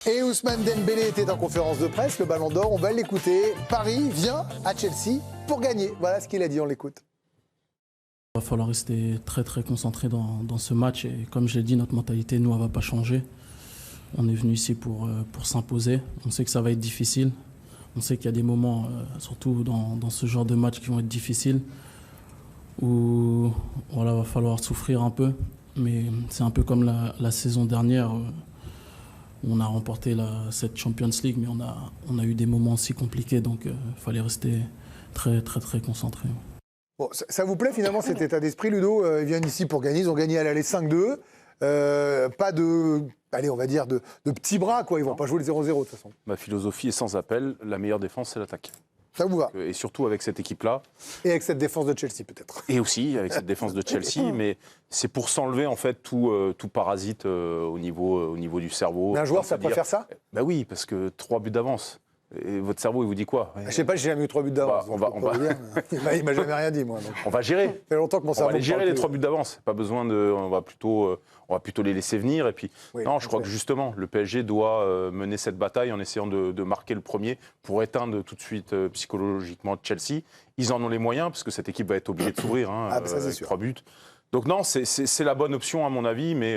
Et Ousmane Dembélé était en conférence de presse, le Ballon d'Or, on va l'écouter. Paris vient à Chelsea pour gagner. Voilà ce qu'il a dit, on l'écoute. Il va falloir rester très très concentré dans ce match et comme je l'ai dit, notre mentalité, nous, elle ne va pas changer. On est venu ici pour s'imposer. On sait que ça va être difficile. On sait qu'il y a des moments, surtout dans ce genre de match, qui vont être difficiles, où voilà, va falloir souffrir un peu. Mais c'est un peu comme la saison dernière. On a remporté cette Champions League, mais on a eu des moments aussi compliqués, donc il fallait rester très très très concentré. Bon, ça vous plaît finalement cet état d'esprit, Ludo? Ils viennent ici pour gagner, ils ont gagné à l'aller 5-2. Pas de, allez, on va dire, de petits bras, quoi. Ils vont pas jouer le 0-0 de toute façon. Ma philosophie est sans appel, la meilleure défense, c'est l'attaque. Ça vous va? Et surtout avec cette équipe-là. Et avec cette défense de Chelsea, peut-être. Et aussi avec cette défense de Chelsea, mais c'est pour s'enlever en fait tout parasite au niveau du cerveau. Mais un joueur, ça préfère ça? Ben oui, parce que 3 buts d'avance. Et votre cerveau, il vous dit quoi? Je sais pas, j'ai jamais eu 3 buts d'avance. Il m'a jamais rien dit, moi. Donc. On va gérer. Ça fait longtemps que mon cerveau. On va les gérer les 3 buts d'avance. Pas besoin de. On va plutôt les laisser venir. Et puis, oui, non, je crois que justement, le PSG doit mener cette bataille en essayant de marquer le premier pour éteindre tout de suite psychologiquement Chelsea. Ils en ont les moyens parce que cette équipe va être obligée de s'ouvrir avec 3 buts. Donc non, c'est la bonne option à mon avis, mais.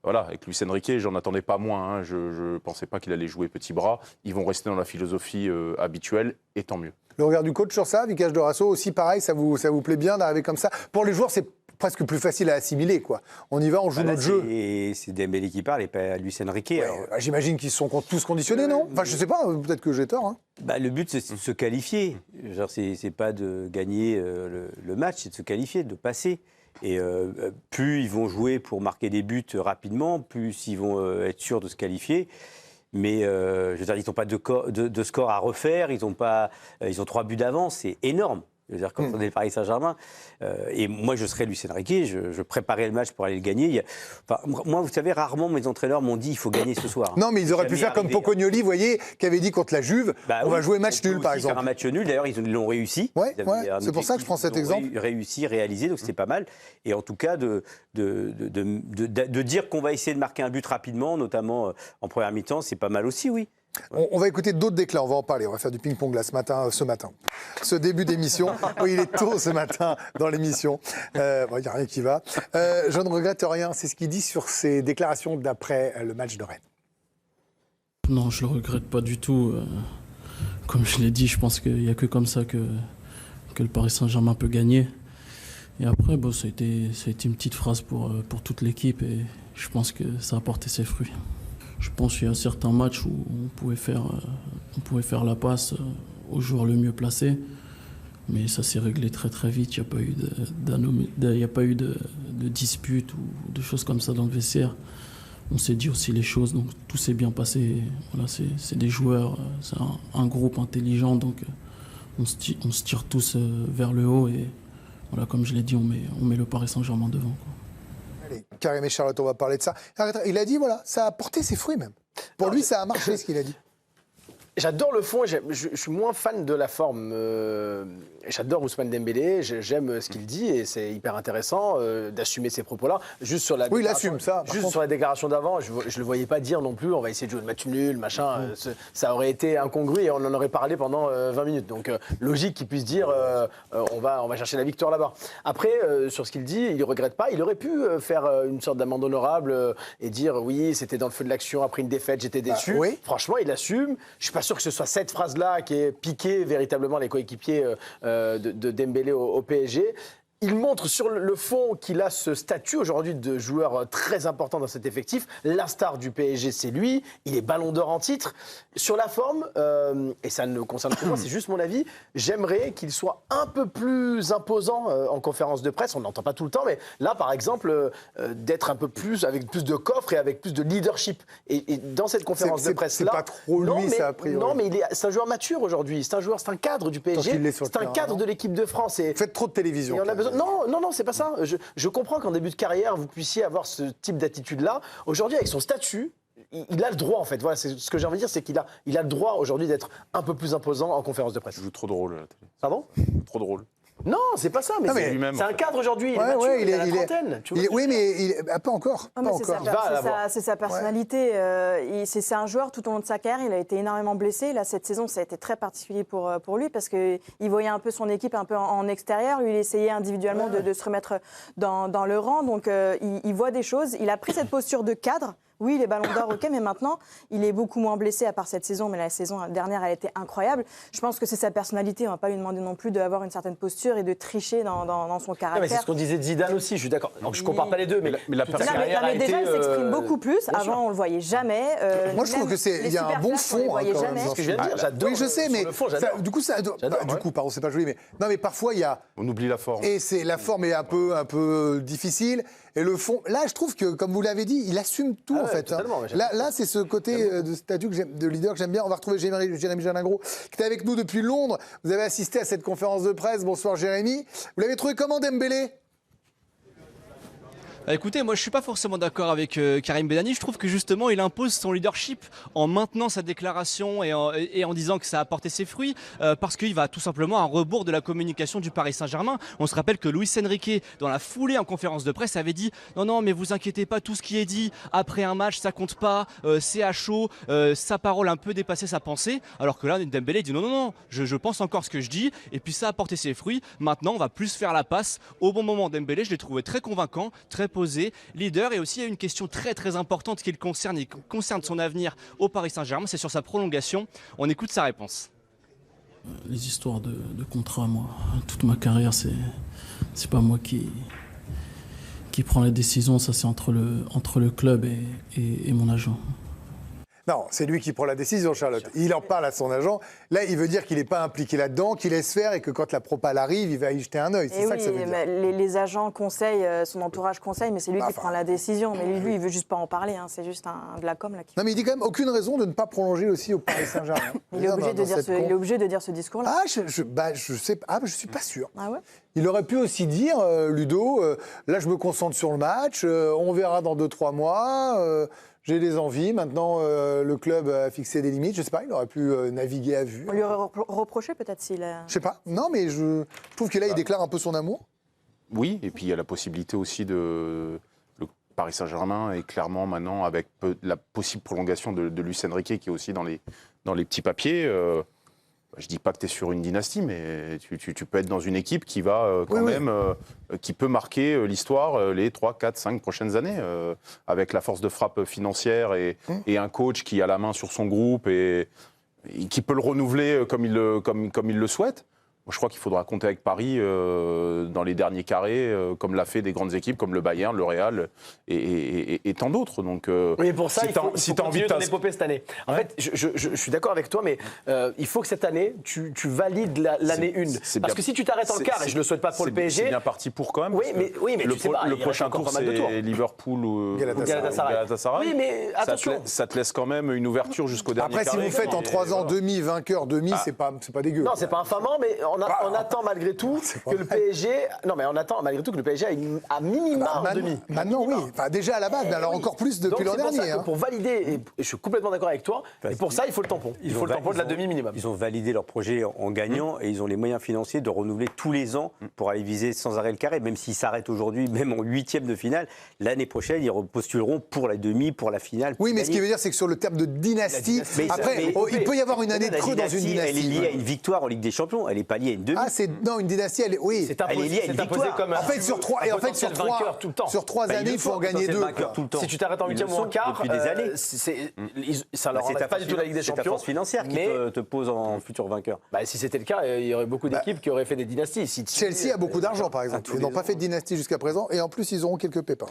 Voilà, avec Luis Enrique, j'en attendais pas moins. Hein. Je ne pensais pas qu'il allait jouer petit bras. Ils vont rester dans la philosophie habituelle, et tant mieux. Le regard du coach sur ça, Vicage Dorasso, aussi pareil, ça vous plaît bien d'arriver comme ça? Pour les joueurs, c'est presque plus facile à assimiler, quoi. On y va, on joue notre jeu. C'est Dembélé qui parle et pas Luis Enrique. Ouais, j'imagine qu'ils sont tous conditionnés, non? Enfin, je sais pas, peut-être que j'ai tort. Hein. Le but, c'est de se qualifier. C'est pas de gagner le match, c'est de se qualifier, de passer. Et plus ils vont jouer pour marquer des buts rapidement, plus ils vont être sûrs de se qualifier. Mais je veux dire, ils n'ont pas de score à refaire, ils ont 3 buts d'avance, c'est énorme. Je veux dire, quand on est le Paris Saint-Germain, et moi je serais Luis Enrique, je préparais le match pour aller le gagner. Moi, vous savez, rarement mes entraîneurs m'ont dit il faut gagner ce soir. Non, mais ils auraient pu faire comme Pocognoli, vous voyez, qui avait dit contre la Juve, on va jouer match nul, par exemple. Faire un match nul, d'ailleurs, ils l'ont réussi. Ouais, c'est pour ça que je prends cet exemple. Réalisé, donc c'était pas mal. Et en tout cas, de dire qu'on va essayer de marquer un but rapidement, notamment en première mi-temps, c'est pas mal aussi, oui. On va écouter d'autres déclats, on va en parler, on va faire du ping-pong là ce matin. Ce début d'émission, oui, il est tôt ce matin dans l'émission, il n'y a rien qui va. Je ne regrette rien, c'est ce qu'il dit sur ses déclarations d'après le match de Rennes. Non, je ne le regrette pas du tout. Comme je l'ai dit, je pense qu'il n'y a que comme ça que le Paris Saint-Germain peut gagner. Et après, ça a été une petite phrase pour toute l'équipe et je pense que ça a porté ses fruits. Je pense qu'il y a certains matchs où on pouvait faire la passe au joueur le mieux placé, mais ça s'est réglé très très vite. Il n'y a pas eu de dispute ou de choses comme ça dans le vestiaire. On s'est dit aussi les choses, donc tout s'est bien passé. Voilà, c'est des joueurs, c'est un groupe intelligent, donc on se tire tous vers le haut et voilà, comme je l'ai dit, on met le Paris Saint-Germain devant, quoi. Karim et Charlotte, on va parler de ça. Il a dit, voilà, ça a porté ses fruits même. Pour lui, ça a marché ce qu'il a dit. J'adore le fond, je suis moins fan de la forme. J'adore Ousmane Dembélé, j'aime ce qu'il dit et c'est hyper intéressant d'assumer ces propos-là. Juste sur la oui, il assume ça. Juste sur la déclaration d'avant, je ne le voyais pas dire non plus, on va essayer de jouer le match nul, machin. Ça aurait été incongru et on en aurait parlé pendant 20 minutes. Donc logique qu'il puisse dire on va chercher la victoire là-bas. Après, sur ce qu'il dit, il ne regrette pas. Il aurait pu faire une sorte d'amende honorable et dire oui, c'était dans le feu de l'action, après une défaite, j'étais déçu. Oui. Franchement, il assume. Je suis pas sûr que ce soit cette phrase-là qui ait piqué véritablement les coéquipiers de Dembélé au PSG. Il montre sur le fond qu'il a ce statut aujourd'hui de joueur très important dans cet effectif. La star du PSG, c'est lui. Il est ballon d'or en titre. Sur la forme, et ça ne concerne que moi, c'est juste mon avis, j'aimerais qu'il soit un peu plus imposant en conférence de presse. On n'entend pas tout le temps, mais là, par exemple, d'être un peu plus, avec plus de coffre et avec plus de leadership. Et dans cette conférence de presse-là... C'est pas trop lui, ça, a priori. Non, mais c'est un joueur mature aujourd'hui. C'est un cadre du PSG. C'est un cadre de l'équipe de France. Vous faites trop de télévision. Et on a besoin... Non, c'est pas ça. Je comprends qu'en début de carrière, vous puissiez avoir ce type d'attitude-là. Aujourd'hui, avec son statut, il a le droit, en fait. Voilà, c'est ce que j'ai envie de dire, c'est qu'il a le droit aujourd'hui d'être un peu plus imposant en conférence de presse. Je joue trop de rôle à la télé. Pardon ? Trop de rôle. Non, c'est pas ça, mais c'est un cadre aujourd'hui. Il est à la trentaine. Oui, mais pas encore. C'est sa personnalité. C'est un joueur tout au long de sa carrière. Il a été énormément blessé. Là, cette saison, ça a été très particulier pour lui parce qu'il voyait un peu son équipe un peu en extérieur. Lui, il essayait individuellement de se remettre dans le rang. Donc, il voit des choses. Il a pris cette posture de cadre. Oui, les ballons d'or, ok, mais maintenant, il est beaucoup moins blessé à part cette saison, mais la saison dernière, elle a été incroyable. Je pense que c'est sa personnalité, on ne va pas lui demander non plus d'avoir une certaine posture et de tricher dans son caractère. Mais c'est ce qu'on disait de Zidane aussi, je suis d'accord. Donc je ne compare pas les deux, mais la personnalité. Mais déjà, il s'exprime beaucoup plus. Avant, on ne le voyait jamais. Moi, je trouve qu'il y a un bon fond. C'est ce que je viens de dire, j'adore. Oui, je sais, mais du coup, pardon, c'est pas joli, mais non, mais parfois, il y a. On oublie la forme. Et la forme est un peu difficile. Et le fond, là, je trouve que, comme vous l'avez dit, il assume tout, en fait. Là, c'est ce côté de statut de leader que j'aime bien. On va retrouver Jérémy Jalingro, qui est avec nous depuis Londres. Vous avez assisté à cette conférence de presse. Bonsoir, Jérémy. Vous l'avez trouvé comment, Dembélé ? Écoutez, moi je suis pas forcément d'accord avec Karim Benani. Je trouve que justement il impose son leadership en maintenant sa déclaration et en disant que ça a porté ses fruits parce qu'il va tout simplement à rebours de la communication du Paris Saint-Germain. On se rappelle que Luis Enrique, dans la foulée en conférence de presse, avait dit non mais vous inquiétez pas, tout ce qui est dit après un match ça compte pas, c'est à chaud, sa parole a un peu dépassé sa pensée. Alors que là Dembélé dit non, je pense encore ce que je dis et puis ça a porté ses fruits. Maintenant on va plus faire la passe au bon moment. Dembélé, je l'ai trouvé très convaincant, très posé, leader, et aussi il y a une question très très importante qui le concerne et qui concerne son avenir au Paris Saint-Germain, c'est sur sa prolongation. On écoute sa réponse. Les histoires de contrat, moi, toute ma carrière, c'est pas moi qui prend les décisions, ça c'est entre le club et mon agent. Non, c'est lui qui prend la décision, Charlotte. Il en parle à son agent. Là, il veut dire qu'il n'est pas impliqué là-dedans, qu'il laisse faire et que quand la propale arrive, il va y jeter un œil. C'est ça que ça veut dire. Les agents conseillent, son entourage conseille, mais c'est lui qui prend la décision. Mais lui, il veut juste pas en parler. Hein. C'est juste de la com. Là, non, mais il dit quand même aucune raison de ne pas prolonger aussi au Paris Saint-Germain. Il est obligé de dire ce discours-là. Ah, je sais. Je suis pas sûr. Ah ouais. Il aurait pu aussi dire, Ludo, là, je me concentre sur le match. On verra dans 2-3 mois. J'ai des envies. Maintenant, le club a fixé des limites. Je sais pas, il aurait pu naviguer à vue. On lui aurait reproché peut-être s'il a... Je sais pas. Non, mais je trouve que là, il déclare un peu son amour. Oui, et puis il y a la possibilité aussi de... Le Paris Saint-Germain est clairement maintenant avec la possible prolongation de Luis Enrique qui est aussi dans les petits papiers. Je dis pas que tu es sur une dynastie, mais tu peux être dans une équipe qui va qui peut marquer l'histoire les 3, 4, 5 prochaines années, avec la force de frappe financière et un coach qui a la main sur son groupe et qui peut le renouveler comme il le souhaite. Je crois qu'il faudra compter avec Paris dans les derniers carrés, comme l'a fait des grandes équipes comme le Bayern, le Real et tant d'autres. Donc, oui, pour ça, il faut continuer ton épopée cette année. En fait, je suis d'accord avec toi, mais il faut que cette année, tu valides l'année 1. Parce que si tu t'arrêtes en quart, et je ne le souhaite pas pour le PSG... C'est bien parti pour quand même. Oui, mais le, tu sais pas, le prochain tour, c'est Liverpool ou Galatasaray. Oui, mais attention. Ça te laisse quand même une ouverture jusqu'au dernier carré. Après, si vous faites en 3 ans demi, vainqueur, demi, c'est pas dégueu. Non, c'est pas infamant, mais on attend malgré tout que le PSG... Non, mais on attend malgré tout que le PSG ait à minima en demi. Maintenant, oui. Enfin, déjà à la base, mais alors encore plus depuis l'an dernier. Pour valider, et je suis complètement d'accord avec toi, et pour ça, il faut le tampon. Il faut le tampon de la demi minimum. Ils ont validé leur projet en gagnant et ils ont les moyens financiers de renouveler tous les ans pour aller viser sans arrêt le carré. Même s'ils s'arrêtent aujourd'hui, même en 8e de finale, l'année prochaine, ils repostuleront pour la demi, pour la finale. Oui, mais ce qui veut dire, c'est que sur le terme de dynastie, après, il peut y avoir une année de creux dans une dynastie. Elle est liée à une victoire en Ligue des Champions, elle n'est pas liée à une demi. Ah, non, une dynastie, oui. C'est imposé comme en fait, sur 3 années, il faut en gagner 2. Si tu t'arrêtes en 8e ou en quart, depuis des années. Ça leur enlève pas du tout la Ligue des Champions. C'est ta force financière qui te pose en futur vainqueur. Si c'était le cas, il y aurait beaucoup d'équipes qui auraient fait des dynasties. Chelsea a beaucoup d'argent, par exemple. Ils n'ont pas fait de dynastie jusqu'à présent et en plus, ils auront quelques pépins.